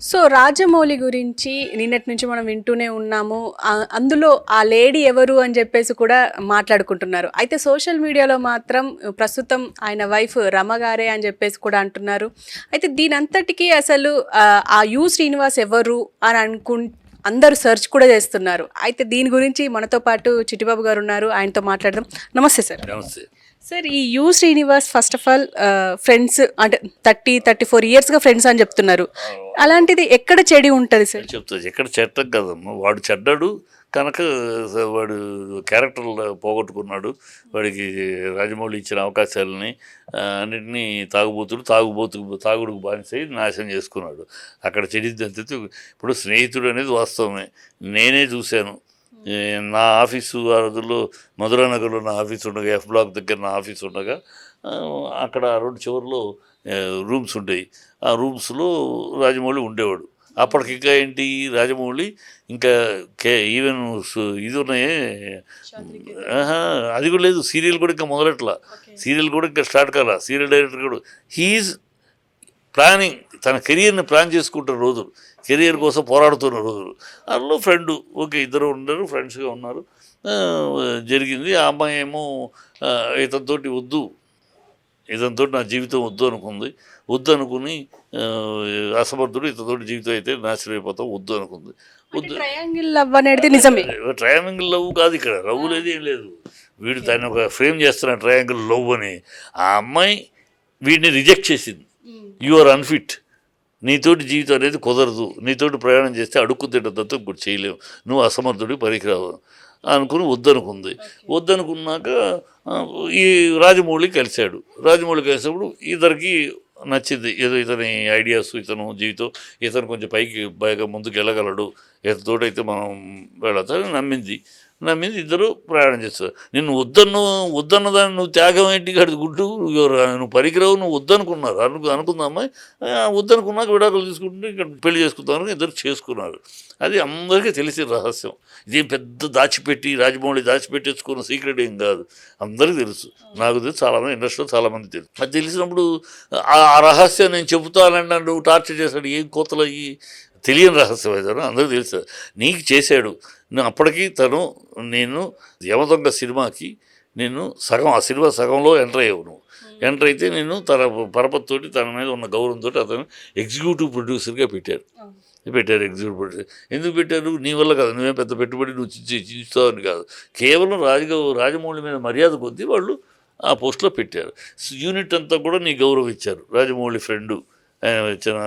So 'Rajamouli' గురించి నిన్నటి నుంచి మనం వింటూనే ఉన్నాము. అందులో ఆ లేడీ ఎవరు అని చెప్పేసి కూడా మాట్లాడుకుంటున్నారు. అయితే సోషల్ మీడియాలో మాత్రం ప్రస్తుతం ఆయన వైఫ్ రమ గారే అని చెప్పేసి కూడా అంటున్నారు. అయితే దీనంతటికీ అసలు ఆ యు. శ్రీనివాస్ ఎవరు అని అందరూ సెర్చ్ కూడా చేస్తున్నారు. అయితే దీని గురించి మనతో పాటు చిట్టిబాబు గారు ఉన్నారు. ఆయనతో మాట్లాడదాం. నమస్తే సార్. నమస్తే సార్, ఈ you. Srinivas first of all friends అంటే 34 ఇయర్స్గా ఫ్రెండ్స్ అని చెప్తున్నారు. అలాంటిది ఎక్కడ చెడి ఉంటుంది సార్? చెప్తా ఎక్కడ చెడ్డం కదమ్మా, వాడు చెడ్డాడు కనుక వాడు క్యారెక్టర్ పోగొట్టుకున్నాడు. వాడికి రాజమౌళి ఇచ్చిన అవకాశాలని అన్నింటినీ తాగుడుకు బానిసై నాశనం చేసుకున్నాడు. అక్కడ చెడిద్దంతే. ఇప్పుడు స్నేహితుడు అనేది వాస్తవమే, నేనే చూశాను. నా ఆఫీసు ఆ రోజుల్లో మధురానగర్లో నా ఆఫీస్ ఉండగా, ఎఫ్ బ్లాక్ దగ్గర నా ఆఫీస్ ఉండగా, అక్కడ రెండు చివరిలో రూమ్స్ ఉండేవి. ఆ రూమ్స్లో రాజమౌళి ఉండేవాడు. అప్పటికి ఇంకా ఏంటి, రాజమౌళి ఇంకా ఈవెన్ ఇది ఉన్నాయే, అది కూడా లేదు. సీరియల్ కూడా ఇంకా మొదలెట్లా, సీరియల్ కూడా ఇంకా స్టార్ట్ కాల. సీరియల్ డైరెక్టర్ కూడా హీఈస్ ప్లానింగ్, తన కెరియర్ని ప్లాన్ చేసుకుంటున్న రోజులు, కెరియర్ కోసం పోరాడుతున్న రోజులు. అందులో ఫ్రెండు, ఓకే, ఇద్దరు ఉన్నారు, ఫ్రెండ్స్గా ఉన్నారు. జరిగింది. ఆ అమ్మాయి ఏమో ఇతనితోటి వద్దు, ఇతనితో నా జీవితం వద్దు అనుకుంది. వద్దు అనుకుని అసమర్థుడు, ఇతనితోటి జీవితం అయితే నాశనం అయిపోతాం, వద్దు అనుకుంది. వద్దు. ట్రయాంగిల్ లవ్ అనేది నిజమే. ట్రయాంగిల్ లవ్ కాదు, ఇక్కడ లవ్ లేదు, ఏం లేదు. వీడు దాన్ని ఒక ఫ్రేమ్ చేస్తున్నాడు ట్రయాంగిల్ లవ్ అని. ఆ అమ్మాయి వీడిని రిజెక్ట్ చేసింది. యు ఆర్ అన్ఫిట్, నీతోటి జీవితం అనేది కుదరదు, నీతోటి ప్రయాణం చేస్తే అడుక్కు తింటతో ఇప్పుడు చేయలేవు, నువ్వు అసమర్థుడి పనికిరావు అనుకుని వద్దనుకుంది. వద్దనుకున్నాక ఈ రాజమౌళి కలిశాడు. రాజమౌళి కలిసినప్పుడు ఇద్దరికి నచ్చింది. ఏదో ఇతని ఐడియాస్, ఇతను జీవితం, ఇతను కొంచెం పైకి బాగా ముందుకు వెళ్ళగలడు, ఇతనితోటైతే మనం వెళ్ళొచ్చని నమ్మింది. ఇద్దరు ప్రయాణం చేస్తారు. నిన్ను వద్దన్నదాన్ని నువ్వు త్యాగం ఏంటి గడి గుడ్డు, నువ్వు పనికిరావు, నువ్వు వద్దనుకున్నారు అనుకుందా అమ్మాయి. వద్దనుకున్నాక విడాకులు తీసుకుంటే ఇక్కడ పెళ్లి చేసుకుంటామని ఇద్దరు చేసుకున్నారు. అది అందరికీ తెలిసిన రహస్యం. ఇదేం పెద్ద రాజమౌళి దాచిపెట్టేసుకున్న సీక్రెట్ ఏం కాదు, అందరికీ తెలుసు. నాకు తెలుసు, చాలామంది ఇండస్ట్రీలో చాలామంది తెలుసు. అది తెలిసినప్పుడు ఆ రహస్యం నేను చెబుతానండి, నువ్వు టార్చర్ చేశాడు, ఏం కోతలు అయ్యి తెలియని రహస్యం ఏదైనా అందరికీ తెలుసు. నీకు చేశాడు. అప్పటికి నేను యమదొంగ సినిమాకి ఆ సినిమా సగంలో ఎంటర్ అయ్యావు. నువ్వు ఎంటర్ అయితే నేను తన పరపతితోటి, తన మీద ఉన్న గౌరవంతో అతను ఎగ్జిక్యూటివ్ ప్రొడ్యూసర్గా పెట్టారు. ఎగ్జిక్యూటివ్ ప్రొడ్యూసర్ ఎందుకు పెట్టారు? నీ వల్ల కాదు, నువ్వేం పెద్ద పెట్టుబడి నువ్వు చించుతావని కాదు, కేవలం రాజమౌళి మీద మర్యాద కొద్దీ వాళ్ళు ఆ పోస్ట్లో పెట్టారు. యూనిట్ అంతా కూడా నీ గౌరవం ఇచ్చారు. రాజమౌళి ఫ్రెండు, ఆయన ఇచ్చిన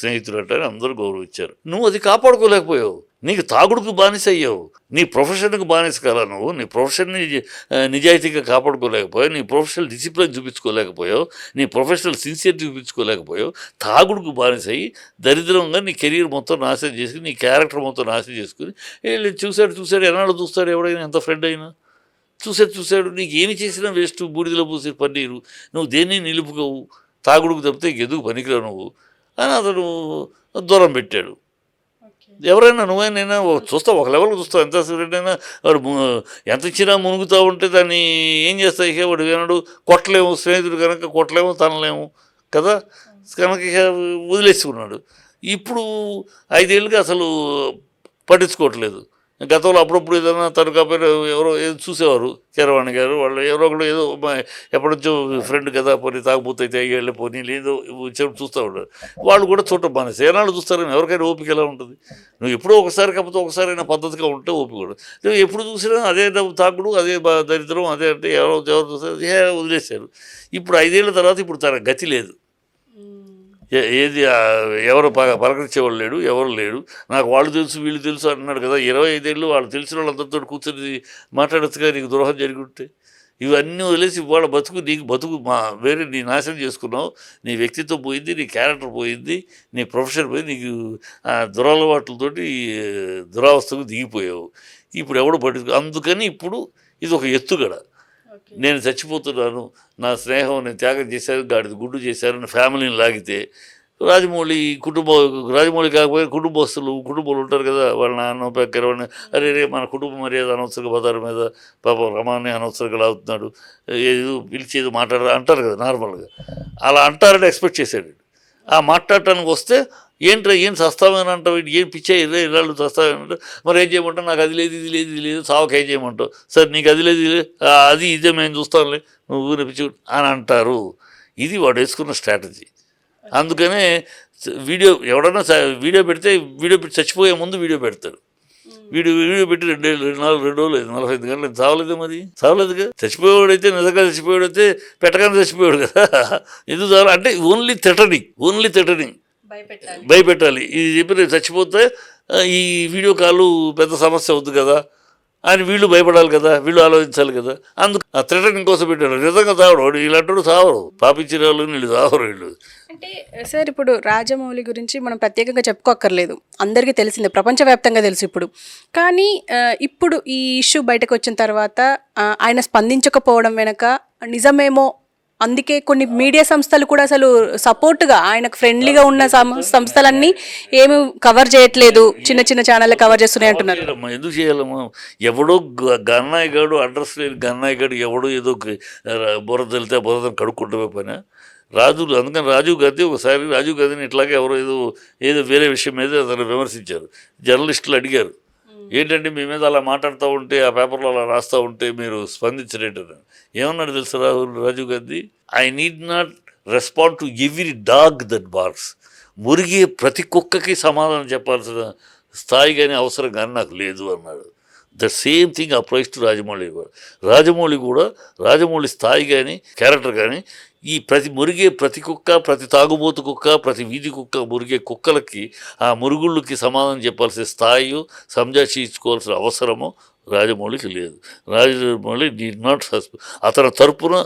స్నేహితులు అంటే అందరూ గౌరవించారు. నువ్వు అది కాపాడుకోలేకపోయావు. నీకు తాగుడుకు బానిస అయ్యావు. నీ ప్రొఫెషన్కి బానిస కదా నువ్వు. నీ ప్రొఫెషన్ని నిజాయితీగా కాపాడుకోలేకపోయావు, నీ ప్రొఫెషనల్ డిసిప్లిన్ చూపించుకోలేకపోయావు, నీ ప్రొఫెషనల్ సిన్సియరిటీ చూపించుకోలేకపోయావు. తాగుడుకు బానిస అయ్యి దరిద్రంగా నీ కెరీర్ మొత్తం నాశనం చేసుకుని, నీ క్యారెక్టర్ మొత్తం నాశనం చేసుకుని, చూశాడు ఎన్నాళ్ళు చూస్తాడు ఎవడైనా, ఎంత ఫ్రెండ్ అయినా చూశాడు. నీకు ఏమి చేసినా వేస్ట్, బూడిదలో పూసే పన్నీరు. నువ్వు దేన్ని నిలుపుకోవు, తాగుడుకు తప్పితే ఎందుకు పనికిరావు నువ్వు అని అతను దూరం పెట్టాడు. ఎవరైనా నువ్వైనా చూస్తావు, ఒక లెవెల్కి చూస్తావు. ఎంత అయినా వాడు ఎంత ఇచ్చినా మునుగుతూ ఉంటే దాన్ని ఏం చేస్తాయి? వాడు వినడు, కొట్టలేము, స్నేహితుడు కనుక కొట్టలేము, తనలేము కదా, కనుక వదిలేసుకున్నాడు. ఇప్పుడు 5 ఏళ్ళుగా అసలు పట్టించుకోవట్లేదు. గతంలో అప్పుడప్పుడు ఏదైనా తను కాకపోయినా ఎవరో ఏదో చూసేవారు, కీరవాణి గారు వాళ్ళు ఎవరో ఒకడు ఏదో ఎప్పటి నుంచో ఫ్రెండ్ కదా, పోనీ తాగుపోతే అయితే అయ్యేళ్ళే పోనీ లేదో వచ్చేప్పుడు చూస్తూ ఉంటారు. వాళ్ళు కూడా చూడటం బానేసి ఏనాళ్ళు చూస్తారని ఎవరికైనా ఓపిక ఎలా ఉంటుంది? నువ్వు ఎప్పుడో ఒకసారి కాకపోతే ఒకసారైనా పద్ధతిగా ఉంటే ఓపిక కూడా. నువ్వు ఎప్పుడు చూసినా అదే తాగుడు, అదే దరిద్రం, అదే అంటే ఎవరు చూస్తారు, వదిలేశారు. ఇప్పుడు 5 ఏళ్ళ తర్వాత ఇప్పుడు తన గతి లేదు. ఏది ఎవరు పలకరించేవాళ్ళు లేడు, ఎవరు లేడు. నాకు వాళ్ళు తెలుసు వీళ్ళు తెలుసు అంటున్నాడు కదా. 25 ఏళ్ళు వాళ్ళు తెలిసిన వాళ్ళందరితో కూర్చొని మాట్లాడచ్చుగా, నీకు ద్రోహం జరిగి ఉంటే. ఇవన్నీ వదిలేసి ఇవాళ బతుకు వేరే నీ నాశనం చేసుకున్నావు. నీ వ్యక్తిత్వం పోయింది, నీ క్యారెక్టర్ పోయింది, నీ ప్రొఫెషన్ పోయింది, నీకు దురలవాట్లతోటి దురావస్థకు దిగిపోయావు. ఇప్పుడు ఎవడు అందుకని ఇప్పుడు ఇది ఒక ఎత్తుగడ. నేను చచ్చిపోతున్నాను, నా స్నేహం నేను త్యాగం చేశాను, గాడిది గుడ్డు చేశాను, ఫ్యామిలీని లాగితే రాజమౌళి కాకపోతే కుటుంబాలు ఉంటారు కదా, వాళ్ళ నాన్న పక్కన అరే మన కుటుంబ మర్యాద అనవసరంగా బజారు మీద పాపం రమాన్ని అనవసరంగా లాగుతున్నాడు, ఏదో పిలిచేది అంటారు కదా నార్మల్గా. అలా అంటారని ఎక్స్పెక్ట్ చేశాడు. ఆ మాట్లాడటానికి వస్తే ఏంట్రా ఏం చస్తామని అంటావు, ఏం పిచ్చా ఇరాళ్ళు చస్తామని, మరి ఏం చేయమంటావు, నాకు అది లేదు ఇది లేదు ఇది లేదు, సావక ఏం చేయమంటావు, సరే నీకు అది లేదు అది ఇదే మేము చూస్తాంలే నువ్వు ఊరిని పిచ్చి అని అంటారు. ఇది వాడు వేసుకున్న స్ట్రాటజీ. అందుకనే వీడియో ఎవడన్నా వీడియో పెడితే చచ్చిపోయే ముందు వీడియో పెడతాడు. వీడియో పెట్టి 2 రోజులు 45 గంటలు చావలేదు, మరి చావలేదుగా. చచ్చిపోయాడైతే నిజంగా చచ్చిపోయాడైతే పెట్టగానే చచ్చిపోయాడు కదా. ఎందుకు చాలు అంటే ఓన్లీ థ్రెటనింగ్ భయపెట్టాలి. ఇది చెప్పి రేపు చచ్చిపోతే ఈ వీడియో కాల్ పెద్ద సమస్య అవుతుంది కదా అని వీళ్ళు భయపడాలి కదా, వీళ్ళు ఆలోచించాలి కదా. అందుకు ఆ థ్రెటనింగ్ కోసం పెట్టాడు. నిజంగా చావడు వాడు, ఇలాంటి చావరు, పాపించిన వాళ్ళు వీళ్ళు చావరు వీళ్ళు. అంటే సార్ ఇప్పుడు రాజమౌళి గురించి మనం ప్రత్యేకంగా చెప్పుకోక్కర్లేదు, అందరికీ తెలిసిందే, ప్రపంచవ్యాప్తంగా తెలుసు ఇప్పుడు. కానీ ఇప్పుడు ఈ ఇష్యూ బయటకు వచ్చిన తర్వాత ఆయన స్పందించకపోవడం వెనక నిజమేమో, అందుకే కొన్ని మీడియా సంస్థలు కూడా అసలు సపోర్ట్గా ఆయనకు ఫ్రెండ్లీగా ఉన్న సంస్థలన్నీ ఏమి కవర్ చేయట్లేదు, చిన్న చిన్న ఛానల్ కవర్ చేస్తున్నాయి అంటున్నారు. ఎందుకు చేయాలమ్మా? ఎవడో గన్నాయి గాడు, అడ్రస్ లేని గన్నాయి గాడు ఎవడో ఏదో బురద వెళ్తే బురదని కడుక్కుంటూ పైన అందుకని రాజీవ్ గాంధీ ఒకసారి రాజీవ్ గాంధీని ఇట్లాగే ఎవరో ఏదో వేరే విషయం మీద అతను విమర్శించారు. జర్నలిస్టులు అడిగారు, ఏంటంటే మీ మీద అలా మాట్లాడుతూ ఉంటే, ఆ పేపర్లో అలా రాస్తూ ఉంటే మీరు స్పందించలేటని. ఏమన్నాడు తెలుసు Rajiv Gandhi? I need not respond to every dog that barks. మురిగే ప్రతి కుక్కకి సమాధానం చెప్పాల్సిన స్థాయి కానీ అవసరం కానీ నాకు లేదు అన్నాడు. The same thing applies to Rajamouli కూడా. రాజమౌళి స్థాయి కానీ క్యారెక్టర్ కానీ ఈ మురిగే ప్రతి కుక్క, ప్రతి తాగుబోతు కుక్క, ప్రతి వీధి కుక్క, మురిగే కుక్కలకి ఆ మురుగుళ్ళకి సమాధానం చెప్పాల్సిన స్థాయి, సంజాషించుకోవాల్సిన అవసరము రాజమౌళికి లేదు. రాజమౌళి నీడ్ నాట్ అతని తరపున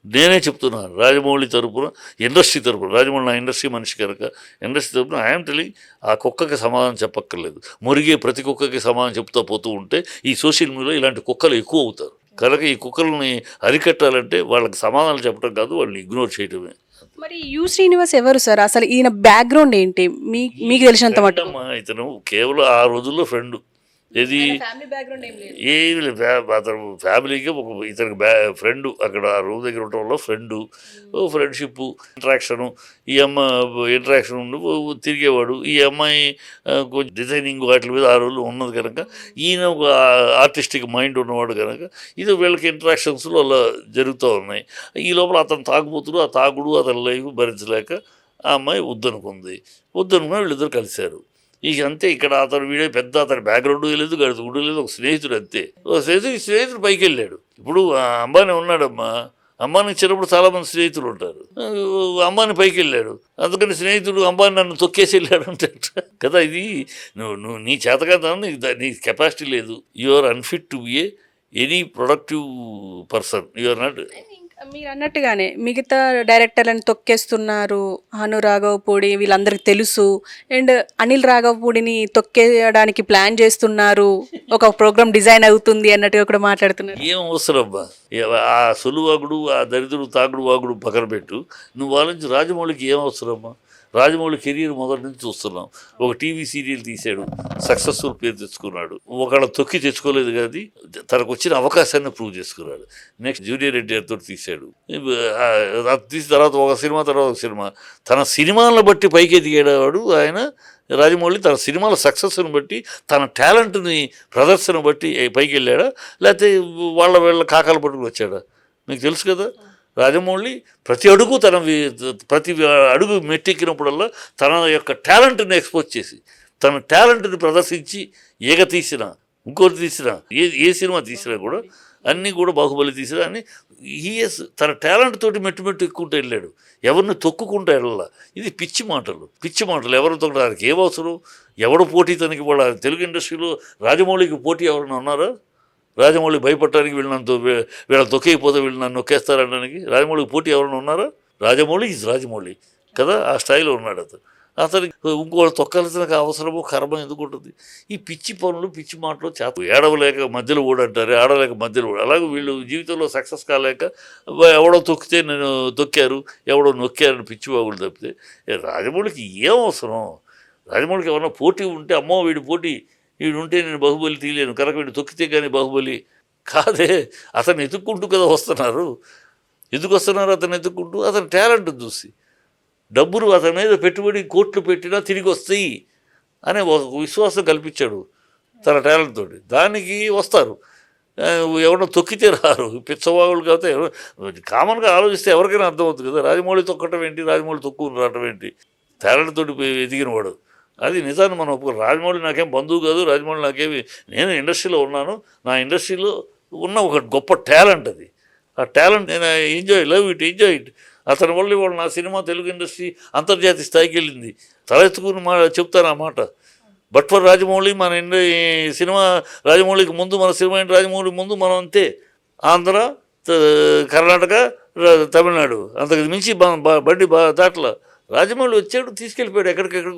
నేనే చెప్తున్నాను, రాజమౌళి తరపున, ఇండస్ట్రీ తరపున, రాజమౌళి నా ఇండస్ట్రీ మనిషి కనుక ఇండస్ట్రీ తరపున ఐఎమ్ టెలింగ్ ఆ కుక్కకి సమాధానం చెప్పక్కర్లేదు. మురిగే ప్రతి కుక్కకి సమాధానం చెప్తూ పోతూ ఉంటే ఈ సోషల్ మీడియాలో ఇలాంటి కుక్కలు ఎక్కువ అవుతారు కనుక ఈ కుక్కల్ని అరికట్టాలంటే వాళ్ళకి సమాధానాలు చెప్పడం కాదు, వాళ్ళని ఇగ్నోర్ చేయడమే. మరి యు శ్రీనివాస్ ఎవరు సార్? అసలు ఈయన బ్యాక్గ్రౌండ్ ఏంటి మీకు తెలిసినంత మటు? ఇతను కేవలం ఆ రోజుల్లో ఫ్రెండ్. ఇది ఏమి లేదు, అతను ఫ్యామిలీకి ఇతనికి ఫ్రెండ్, అక్కడ ఆ రూమ్ దగ్గర ఉండటం వల్ల ఫ్రెండ్షిప్ ఇంట్రాక్షను, ఈ ఇంట్రాక్షన్ ఉండి తిరిగేవాడు. ఈ అమ్మాయి కొంచెం డిజైనింగ్ వాటి మీద ఆ రోజులు ఉన్నది కనుక, ఈయన ఒక ఆర్టిస్టిక్ మైండ్ ఉన్నవాడు కనుక ఇది వీళ్ళకి ఇంట్రాక్షన్స్లో అలా జరుగుతూ ఉన్నాయి. ఈ లోపల అతను తాగుబోతుడు, ఆ తాగుడు అతని లైఫ్ భరించలేక ఆ అమ్మాయి వద్దనుకుని వీళ్ళిద్దరు కలిశారు. ఇక అంతే. ఇక్కడ అతని బ్యాక్గ్రౌండ్ లేదు, గడుగుడు లేదు, ఒక స్నేహితుడు అంతే. స్నేహితుడు పైకి వెళ్ళాడు. ఇప్పుడు అంబానీ ఉన్నాడమ్మా, అంబానీ చిన్నప్పుడు చాలామంది స్నేహితులు ఉంటారు. అంబానీ పైకి వెళ్ళాడు, అందుకని స్నేహితుడు అంబానీ నన్ను తొక్కేసి వెళ్ళాడు అంటే కదా. ఇది నువ్వు నీ చేతకాదని నీ కెపాసిటీ లేదు. You are unfit to be any productive person. You are not. మీరు అన్నట్టుగానే మిగతా డైరెక్టర్లను తొక్కేస్తున్నారు. హను రాఘవపూడి వీళ్ళందరికీ తెలుసు. అండ్ అనిల్ రాఘవపూడిని తొక్కేయడానికి ప్లాన్ చేస్తున్నారు, ఒక ప్రోగ్రామ్ డిజైన్ అవుతుంది అన్నట్టుగా కూడా మాట్లాడుతున్నారు. ఏం అవసరం అబ్బా, ఆ సొలువాగుడు, ఆ దరిద్రుడు తాగుడు వాగుడు పక్కన పెట్టు. నువ్వు ఆలోచించి రాజమౌళికి ఏం అవసరమ్మా? రాజమౌళి కెరీర్ మొదటి నుంచి చూస్తున్నాం. ఒక టీవీ సీరియల్ తీశాడు, సక్సెస్ఫుల్ పేరు తెచ్చుకున్నాడు. ఒకళ్ళ తొక్కి తెచ్చుకోలేదు కానీ తనకు వచ్చిన అవకాశాన్ని ప్రూవ్ చేసుకున్నాడు. నెక్స్ట్ జూనియర్ ఎన్టీఆర్తో తీశాడు. తీసిన తర్వాత ఒక సినిమా తన సినిమాలను బట్టి పైకి ఎదిగాడు ఆయన. రాజమౌళి తన సినిమాల సక్సెస్ని బట్టి, తన టాలెంట్ని ప్రదర్శన బట్టి పైకి వెళ్ళాడా, లేకపోతే వీళ్ళ కాకాలు పట్టుకుని వచ్చాడా? మీకు తెలుసు కదా. రాజమౌళి ప్రతి అడుగు మెట్టెక్కినప్పుడల్లా తన యొక్క టాలెంట్ని ఎక్స్పోజ్ చేసి, తన టాలెంట్ని ప్రదర్శించి తీసిన ఇంకోటి తీసినా ఏ సినిమా తీసినా కూడా అన్నీ కూడా బాహుబలి తీసినా అన్నీ తన టాలెంట్ తోటి మెట్టు ఎక్కుంటూ వెళ్ళాడు. ఎవరిని తొక్కుకుంటూ వెళ్ళాల. ఇది పిచ్చి మాటలు. ఎవరు తొక్కడానికి ఏం అవసరం? ఎవడు పోటీ తనకి? వాళ్ళ తెలుగు ఇండస్ట్రీలో రాజమౌళికి పోటీ ఎవరైనా ఉన్నారా? రాజమౌళి భయపడటానికి వీళ్ళని తొక్కేయిపోతే వీళ్ళు నన్ను నొక్కేస్తారనడానికి రాజమౌళికి పోటీ ఎవరైనా ఉన్నారా? రాజమౌళి రాజమౌళి కదా, ఆ స్థాయిలో ఉన్నాడు అతనికి ఇంకో తొక్కాల్సిన అవసరము కర్మ ఎందుకు ఉంటుంది? ఈ పిచ్చి పనులు, పిచ్చి మాటలు ఏడవలేక మధ్యలో ఓడంటారు, ఆడలేక మధ్యలో ఓడ. అలాగే వీళ్ళు జీవితంలో సక్సెస్ కాలేక ఎవడో తొక్కితే నేను తొక్కారు, ఎవడో నొక్కారని పిచ్చి బాగులు తప్పితే రాజమౌళికి ఏం అవసరం? రాజమౌళికి ఏమన్నా పోటీ ఉంటే, అమ్మో వీడు ఉంటే నేను బాహుబలి తీయలేను కనుక వీడు తొక్కితే కానీ బాహుబలి కాదే. అతను ఎత్తుక్కుంటూ కదా వస్తున్నారు. ఎందుకు వస్తున్నారు? అతను ఎత్తుక్కుంటూ అతని టాలెంట్ చూసి. డబ్బులు అతని మీద పెట్టుబడి కోట్లు పెట్టినా తిరిగి వస్తాయి అనే ఒక విశ్వాసం కల్పించాడు తన టాలెంట్ తోటి. దానికి వస్తారు, ఎవరన్నా తొక్కితే రారు. పిచ్చవాగులు కాకపోతే కామన్గా ఆలోచిస్తే ఎవరికైనా అర్థమవుతుంది కదా, రాజమౌళి తొక్కటం ఏంటి, రాజమౌళి తొక్కుని రావటం ఏంటి, టాలెంట్ తోటి ఎదిగిన వాడు. అది నిజాన్ని మనం ఒప్పుకో. రాజమౌళి నాకేం బంధువు కాదు, రాజమౌళి నాకేమి, నేను ఇండస్ట్రీలో ఉన్నాను, నా ఇండస్ట్రీలో ఉన్న ఒక గొప్ప టాలెంట్ అది. ఆ టాలెంట్ నేను లవ్ ఇట్. అతని వల్ల ఇవాళ నా సినిమా తెలుగు ఇండస్ట్రీ అంతర్జాతీయ స్థాయికి వెళ్ళింది. తలెత్తుకుని చెప్తాను ఆ మాట. బట్ ఫర్ రాజమౌళి మన సినిమా, రాజమౌళికి ముందు మన సినిమా రాజమౌళి ముందు మనం అంతే. ఆంధ్ర, కర్ణాటక, తమిళనాడు, అంతకు మించి బండి దాట్ల రాజమౌళి వచ్చాడు, తీసుకెళ్ళిపోయాడు ఎక్కడికెక్కడ.